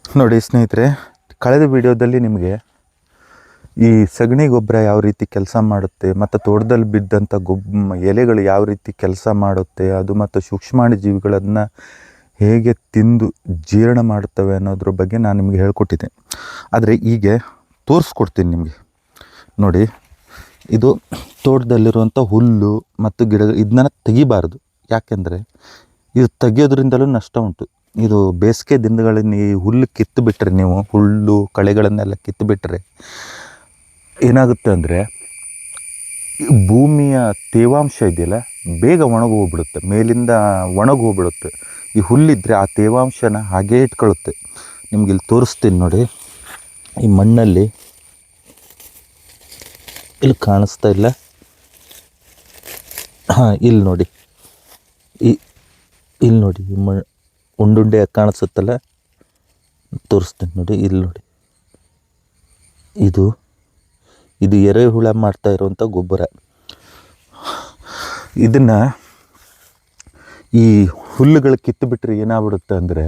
ನೋಡಿ ಸ್ನೇಹಿತರೆ, ಕಳೆದ ವಿಡಿಯೋದಲ್ಲಿ ನಿಮಗೆ ಈ ಸಗಣಿ ಗೊಬ್ಬರ ಯಾವ ರೀತಿ ಕೆಲಸ ಮಾಡುತ್ತೆ ಮತ್ತು ತೋಟದಲ್ಲಿ ಬಿದ್ದಂಥ ಎಲೆಗಳು ಯಾವ ರೀತಿ ಕೆಲಸ ಮಾಡುತ್ತೆ, ಅದು ಮತ್ತು ಸೂಕ್ಷ್ಮಾಣು ಜೀವಿಗಳನ್ನು ಹೇಗೆ ತಿಂದು ಜೀರ್ಣ ಮಾಡುತ್ತವೆ ಅನ್ನೋದ್ರ ಬಗ್ಗೆ ನಾನು ನಿಮಗೆ ಹೇಳ್ಕೊಟ್ಟಿದ್ದೆ. ಆದರೆ ಈಗ ತೋರಿಸ್ಕೊಡ್ತೀನಿ ನಿಮಗೆ. ನೋಡಿ, ಇದು ತೋಟದಲ್ಲಿರುವಂಥ ಹುಲ್ಲು ಮತ್ತು ಗಿಡ, ಇದನ್ನ ತೆಗಿಬಾರ್ದು. ಯಾಕೆಂದರೆ ಇದು ತೆಗಿಯೋದ್ರಿಂದಲೂ ನಷ್ಟ ಉಂಟು. ಇದು ಬೇಸಿಗೆ ದಿನಗಳಲ್ಲಿ ಈ ಹುಲ್ಲು ಕಿತ್ತು ಬಿಟ್ಟರೆ, ನೀವು ಹುಲ್ಲು ಕಳೆಗಳನ್ನೆಲ್ಲ ಕಿತ್ತು ಬಿಟ್ಟರೆ ಏನಾಗುತ್ತೆ ಅಂದರೆ ಭೂಮಿಯ ತೇವಾಂಶ ಇದೆಯಲ್ಲ ಬೇಗ ಒಣಗೋಗ್ಬಿಡುತ್ತೆ, ಮೇಲಿಂದ ಒಣಗೋಗ್ಬಿಡುತ್ತೆ. ಈ ಹುಲ್ಲಿದ್ದರೆ ಆ ತೇವಾಂಶನ ಹಾಗೇ ಇಟ್ಕೊಳ್ಳುತ್ತೆ. ನಿಮ್ಗೆ ಇಲ್ಲಿ ತೋರಿಸ್ತೀನಿ ನೋಡಿ. ಈ ಮಣ್ಣಲ್ಲಿ ಇಲ್ಲಿ ಕಾಣಿಸ್ತಾ ಇಲ್ಲ, ಹಾಂ ಇಲ್ಲಿ ನೋಡಿ, ಇಲ್ಲಿ ನೋಡಿ, ಈ ಉಂಡುಂಡೆ ಕಾಣಿಸುತ್ತಲ್ಲ, ತೋರಿಸ್ತೀನಿ ನೋಡಿ. ಇಲ್ಲಿ ನೋಡಿ, ಇದು ಎರೆಹುಳ ಮಾಡ್ತಾ ಇರುವಂಥ ಗೊಬ್ಬರ. ಇದನ್ನು ಈ ಹುಲ್ಲುಗಳು ಕಿತ್ತು ಬಿಟ್ಟರೆ ಏನಾಗ್ಬಿಡುತ್ತೆ ಅಂದರೆ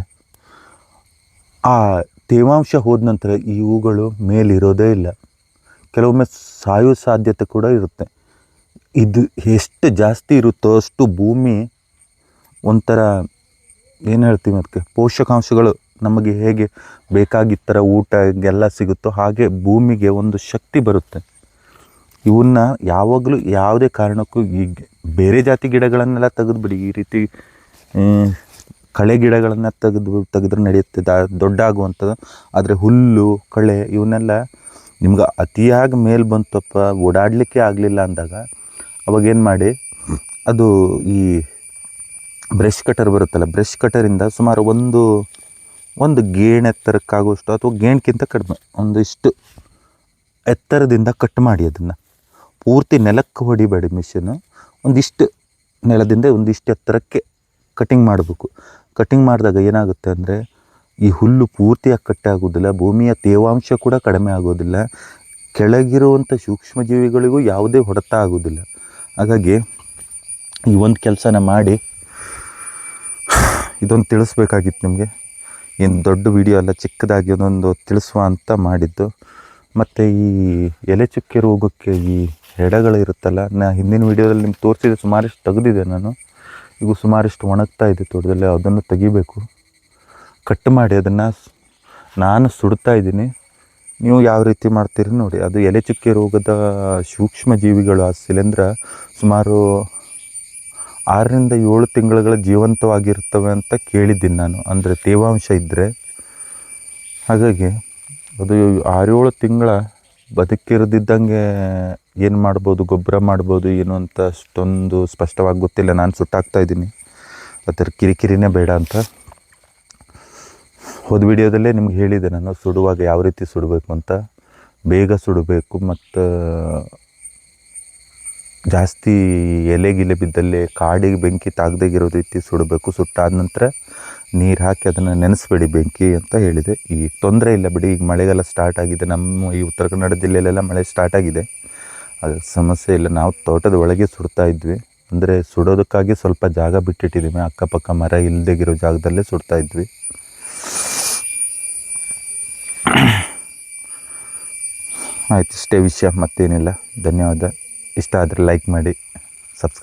ಆ ತೇವಾಂಶ ಹೋದ ನಂತರ ಈ ಹೂಗಳು ಮೇಲಿರೋದೇ ಇಲ್ಲ, ಕೆಲವೊಮ್ಮೆ ಸಾಯೋ ಸಾಧ್ಯತೆ ಕೂಡ ಇರುತ್ತೆ. ಇದು ಎಷ್ಟು ಜಾಸ್ತಿ ಇರುತ್ತೋ ಅಷ್ಟು ಭೂಮಿ ಒಂಥರ ಏನು ಹೇಳ್ತೀವಿ, ಅದಕ್ಕೆ ಪೋಷಕಾಂಶಗಳು ನಮಗೆ ಹೇಗೆ ಬೇಕಾಗಿತ್ತರ ಊಟ ಎಲ್ಲ ಸಿಗುತ್ತೋ ಹಾಗೆ ಭೂಮಿಗೆ ಒಂದು ಶಕ್ತಿ ಬರುತ್ತೆ. ಇವನ್ನ ಯಾವಾಗಲೂ ಯಾವುದೇ ಕಾರಣಕ್ಕೂ ಈಗ ಬೇರೆ ಜಾತಿ ಗಿಡಗಳನ್ನೆಲ್ಲ ತೆಗೆದುಬಿಡಿ, ಈ ರೀತಿ ಕಳೆ ಗಿಡಗಳನ್ನು ತೆಗೆದ್ರೆ ನಡೆಯುತ್ತೆ, ದೊಡ್ಡ ಆಗುವಂಥದ್ದು. ಆದರೆ ಹುಲ್ಲು ಕಳೆ ಇವನ್ನೆಲ್ಲ ನಿಮ್ಗೆ ಅತಿಯಾಗಿ ಮೇಲೆ ಬಂತಪ್ಪ, ಓಡಾಡಲಿಕ್ಕೆ ಆಗಲಿಲ್ಲ ಅಂದಾಗ ಅವಾಗೇನು ಮಾಡಿ, ಅದು ಈ ಬ್ರಷ್ ಕಟರ್ ಬರುತ್ತಲ್ಲ, ಬ್ರಷ್ ಕಟರಿಂದ ಸುಮಾರು ಒಂದು ಗೇಣು ಎತ್ತರಕ್ಕಾಗುವಷ್ಟು ಅಥವಾ ಗೇಣ್ಗಿಂತ ಕಡಿಮೆ ಒಂದಿಷ್ಟು ಎತ್ತರದಿಂದ ಕಟ್ ಮಾಡಿ, ಅದನ್ನು ಪೂರ್ತಿ ನೆಲಕ್ಕೆ ಹೊಡಿಬೇಡಿ ಮಿಷಿನು, ಒಂದಿಷ್ಟು ನೆಲದಿಂದ ಒಂದಿಷ್ಟು ಎತ್ತರಕ್ಕೆ ಕಟಿಂಗ್ ಮಾಡಬೇಕು. ಕಟಿಂಗ್ ಮಾಡಿದಾಗ ಏನಾಗುತ್ತೆ ಅಂದರೆ ಈ ಹುಲ್ಲು ಪೂರ್ತಿಯಾಗಿ ಕಟ್ಟೆ ಆಗೋದಿಲ್ಲ, ಭೂಮಿಯ ತೇವಾಂಶ ಕೂಡ ಕಡಿಮೆ ಆಗೋದಿಲ್ಲ, ಕೆಳಗಿರುವಂಥ ಸೂಕ್ಷ್ಮಜೀವಿಗಳಿಗೂ ಯಾವುದೇ ಹೊಡೆತ ಆಗೋದಿಲ್ಲ. ಹಾಗಾಗಿ ಈ ಒಂದು ಕೆಲಸನ ಮಾಡಿ ಇದೊಂದು ತಿಳಿಸ್ಬೇಕಾಗಿತ್ತು ನಿಮಗೆ. ಏನು ದೊಡ್ಡ ವಿಡಿಯೋ ಅಲ್ಲ, ಚಿಕ್ಕದಾಗಿ ಅದೊಂದು ತಿಳಿಸುವ ಅಂತ ಮಾಡಿದ್ದು. ಮತ್ತು ಈ ಎಲೆ ಚುಕ್ಕೆ ರೋಗಕ್ಕೆ ಈ ಹೆಡಗಳಿರುತ್ತಲ್ಲ, ಹಿಂದಿನ ವೀಡಿಯೋದಲ್ಲಿ ನಿಮ್ಗೆ ತೋರಿಸಿದೆ, ಸುಮಾರಷ್ಟು ತೆಗೆದಿದೆ ನಾನು. ಈಗ ಸುಮಾರಷ್ಟು ಒಣಗ್ತಾ ಇದೆ ತೋಟದಲ್ಲಿ, ಅದನ್ನು ತೆಗಿಬೇಕು. ಕಟ್ ಮಾಡಿ ಅದನ್ನು ನಾನು ಸುಡ್ತಾ ಇದ್ದೀನಿ. ನೀವು ಯಾವ ರೀತಿ ಮಾಡ್ತೀರಿ ನೋಡಿ. ಅದು ಎಲೆ ಚುಕ್ಕೆ ರೋಗದ ಸೂಕ್ಷ್ಮ ಜೀವಿಗಳು ಆ ಶಿಲೀಂಧ್ರ ಸುಮಾರು 6 ರಿಂದ 7 ತಿಂಗಳುಗಳ ಜೀವಂತವಾಗಿರ್ತವೆ ಅಂತ ಕೇಳಿದ್ದೀನಿ ನಾನು, ಅಂದರೆ ತೇವಾಂಶ ಇದ್ದರೆ. ಹಾಗಾಗಿ ಅದು 6-7 ತಿಂಗಳ ಬದುಕಿರದಿದ್ದಂಗೆ ಏನು ಮಾಡ್ಬೋದು, ಗೊಬ್ಬರ ಮಾಡ್ಬೋದು ಏನು ಅಂತ ಅಷ್ಟೊಂದು ಸ್ಪಷ್ಟವಾಗಿ ಗೊತ್ತಿಲ್ಲ. ನಾನು ಸುಟ್ಟಾಕ್ತಾಯಿದ್ದೀನಿ, ಅದರ ಕಿರಿಕಿರಿನೇ ಬೇಡ ಅಂತ. ಹೋದ ವಿಡಿಯೋದಲ್ಲೇ ನಿಮ್ಗೆ ಹೇಳಿದೆ ನಾನು, ಸುಡುವಾಗ ಯಾವ ರೀತಿ ಸುಡಬೇಕು ಅಂತ. ಬೇಗ ಸುಡಬೇಕು ಮತ್ತು ಜಾಸ್ತಿ ಎಲೆಗಿಲೆ ಬಿದ್ದಲ್ಲಿ ಕಾಡಿಗೆ ಬೆಂಕಿ ತಾಗದಾಗಿರೋ ರೀತಿ ಸುಡಬೇಕು. ಸುಟ್ಟಾದ ನಂತರ ನೀರು ಹಾಕಿ ಅದನ್ನು ನೆನೆಸ್ಬೇಡಿ ಬೆಂಕಿ ಅಂತ ಹೇಳಿದೆ. ಈಗ ತೊಂದರೆ ಇಲ್ಲ ಬಿಡಿ, ಈಗ ಮಳೆಗಾಲ ಸ್ಟಾರ್ಟ್ ಆಗಿದೆ, ನಮ್ಮ ಈ ಉತ್ತರ ಕನ್ನಡ ಜಿಲ್ಲೆಯಲ್ಲೆಲ್ಲ ಮಳೆ ಸ್ಟಾರ್ಟ್ ಆಗಿದೆ, ಅದು ಸಮಸ್ಯೆ ಇಲ್ಲ. ನಾವು ತೋಟದ ಒಳಗೆ ಸುಡ್ತಾ ಇದ್ವಿ, ಅಂದರೆ ಸುಡೋದಕ್ಕಾಗಿ ಸ್ವಲ್ಪ ಜಾಗ ಬಿಟ್ಟಿಟ್ಟಿದ್ದೀವಿ, ಅಕ್ಕಪಕ್ಕ ಮರ ಇಲ್ಲದೆಗಿರೋ ಜಾಗದಲ್ಲೇ ಸುಡ್ತಾ ಇದ್ವಿ. ಆಯ್ತು, ಇಷ್ಟೇ ವಿಷಯ, ಮತ್ತೇನಿಲ್ಲ. ಧನ್ಯವಾದ. ಇಷ್ಟ ಆದರೆ ಲೈಕ್ ಮಾಡಿ.